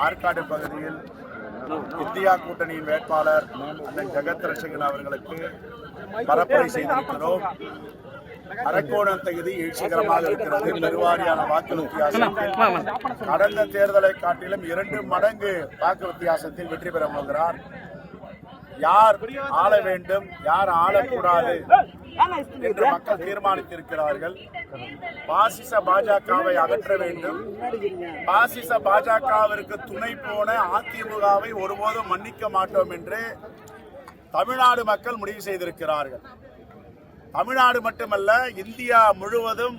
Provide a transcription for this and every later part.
ஆற்காடு பகுதியில் இந்தியா கூட்டணியின் வேட்பாளர் அண்ணன் ஜெகத் ரட்சகன் அவர்களுக்கு பரப்புரை செய்திருக்கிறோம். அரக்கோணம் தொகுதி எழுச்சிகரமாக இருக்கிறது. பெருவாரியான வாக்கு வித்தியாசத்தில் கடந்த தேர்தலை காட்டிலும் 2 மடங்கு வாக்கு வித்தியாசத்தில் வெற்றி பெற போகிறார். யார் ஆள வேண்டும், யார் ஆளக்கூடாது என்று மக்கள் தீர்மானித்திருக்கிறார்கள். பாசிச பாஜகவை அகற்ற வேண்டும். பாசிச பாஜகவிற்கு துணை போன அதிமுகவை ஒருபோதும் மன்னிக்க மாட்டோம் என்று தமிழ்நாடு மக்கள் முடிவு செய்திருக்கிறார்கள். தமிழ்நாடு மட்டுமல்ல, இந்தியா முழுவதும்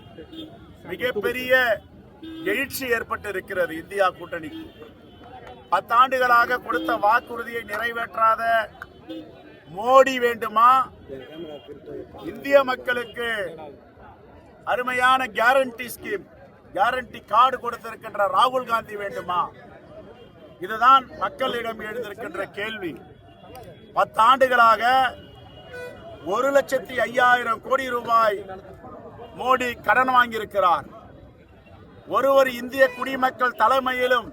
மிகப்பெரிய எழுச்சி ஏற்பட்டு இருக்கிறது. இந்தியா கூட்டணிக்கு 10 ஆண்டுகளாக கொடுத்த வாக்குறுதியை நிறைவேற்றாத மோடி வேண்டுமா? இந்திய மக்களுக்கு அருமையான கேரண்டி ஸ்கீம், கேரண்டி கார்டு கொடுத்திருக்கின்ற ராகுல் காந்தி வேண்டுமா? இதுதான் மக்களிடம் எழுந்திருக்கின்ற கேள்வி. 10 ஆண்டுகளாக 1,05,000 கோடி ரூபாய் மோடி கடன் வாங்கியிருக்கிறார். ஒரு இந்திய குடிமக்கள் தலைமையிலும்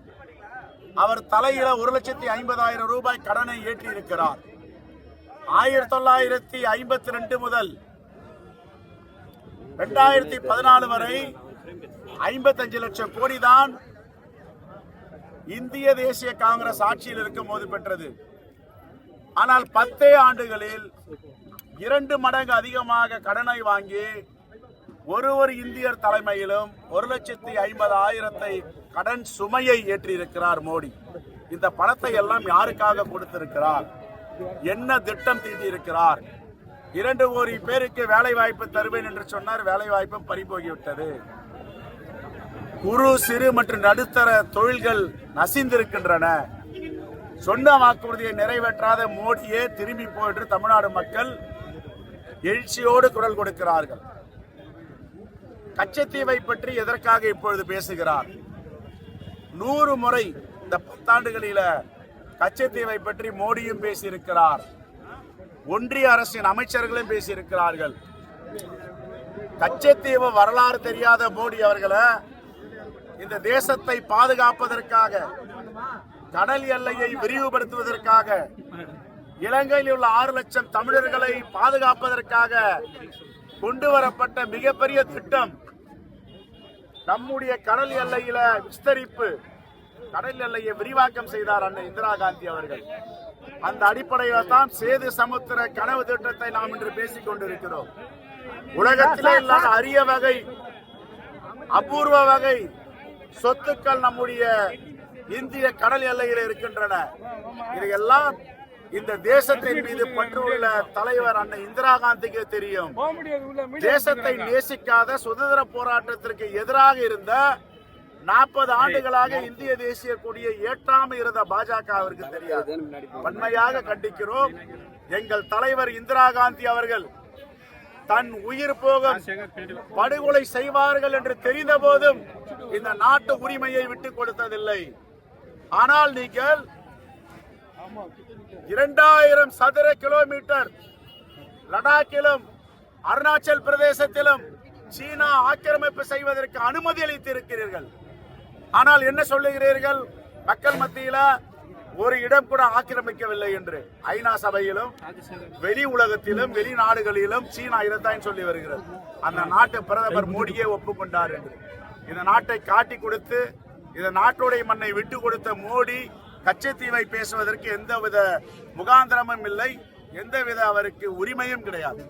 அவர் தலையில 1,50,000 ரூபாய் கடனை ஏற்றியிருக்கிறார். 1952 முதல் 2014 வரை 55 லட்சம் கோடி தான் இந்திய தேசிய காங்கிரஸ் ஆட்சியில் இருக்கும் போது பெற்றது. ஆனால் 10 ஆண்டுகளில் 2 மடங்கு அதிகமாக கடனை வாங்கி ஒரு இந்தியர் தலைமையிலும் 1,50,000 கடன் சுமையை ஏற்றியிருக்கிறார் மோடி. இந்த பணத்தை எல்லாம் யாருக்காக கொடுத்திருக்கிறார்? என்ன திட்டம் தீட்டியிருக்கிறார்? 2 கோடி பேருக்கு வேலை வாய்ப்பு தருவேன் என்று சொன்னார். வேலை வாய்ப்பும் பறிபோகிவிட்டது. குறு சிறு மற்றும் நடுத்தர தொழில்கள் நசிந்திருக்கின்றன. சொன்ன வாக்குறுதியை நிறைவேற்றாத மோடியே திரும்பி போயிட்டு தமிழ்நாடு மக்கள் எழுச்சியோடு குரல் கொடுக்கிறார்கள். கச்சத்தீவை பற்றி எதற்காக இப்பொழுது பேசுகிறார்? 100 முறை இந்த 10 ஆண்டுகளில் கச்சத்தீவை பற்றி மோடியும் பேசியிருக்கிறார். ஒன்றிய அரசின் அமைச்சர்களும் பேசியிருக்கிறார்கள். கச்சத்தீவு வரலாறு தெரியாத மோடி அவர்களை இந்த தேசத்தை பாதுகாப்பதற்காக, கடல் எல்லையை விரிவுபடுத்துவதற்காக, இலங்கையில் உள்ள 6 லட்சம் தமிழர்களை பாதுகாப்பதற்காக கொண்டு வரப்பட்ட மிகப்பெரிய திட்டம் நம்முடைய கடல் எல்லையில விஸ்தரிப்பு, கடல் எல்லையை விரிவாக்கம் செய்தார் அண்ணன் இந்திரா காந்தி அவர்கள். அந்த அடிப்படையில் தான் சேது சமுத்திர கனவு திட்டத்தை நாம் இன்று பேசிக் கொண்டிருக்கிறோம். உலகத்திலே இல்லாத அரிய வகை, அபூர்வ வகை சொத்துக்கள் நம்முடைய இந்திய கடல் எல்லையில் இருக்கின்றன. இதையெல்லாம் இந்த தேசத்தின் மீது பற்றுள்ள தலைவர் அண்ணன் இந்திரா காந்திக்கு தெரியும். தேசத்தை நேசிக்காத, சுதந்திர போராட்டத்திற்கு எதிராக இருந்த 40 ஆண்டுகளாக இந்திய தேசிய கொடியை ஏற்றாமல் இருந்த பாஜகவிற்கு தெரியாது. வன்மையாக கண்டிக்கிறோம். எங்கள் தலைவர் இந்திரா காந்தி அவர்கள் தன் உயிர் போக படுகொலை செய்வார்கள் என்று தெரிந்த போதும் இந்த நாட்டு உரிமையை விட்டுக் கொடுத்ததில்லை. ஆனால் நீங்கள் 2000 சதுர கிலோமீட்டர் லடாக்கிலும் அருணாச்சல் பிரதேசத்திலும் சீனா ஆக்கிரமிப்பு செய்வதற்கு அனுமதி அளித்திருக்கிறீர்கள். ஆனால் என்ன சொல்லுகிறீர்கள்? மக்கள் மத்தியில ஒரு இடம் கூட ஆக்கிரமிக்கவில்லை என்று. ஐநா சபையிலும் வெளி உலகத்திலும் வெளிநாடுகளிலும் சீனா இதைத்தான் சொல்லி வருகிறது. அந்த நாட்டு பிரதமர் மோடியே ஒப்புக்கொண்டார் என்று. இந்த நாட்டை காட்டி கொடுத்து இந்த நாட்டுடைய மண்ணை விட்டு கொடுத்த மோடி கச்சத்தீவை பேசுவதற்கு எந்தவித முகாந்திரமும் இல்லை, எந்தவித அவருக்கு உரிமையும் கிடையாது.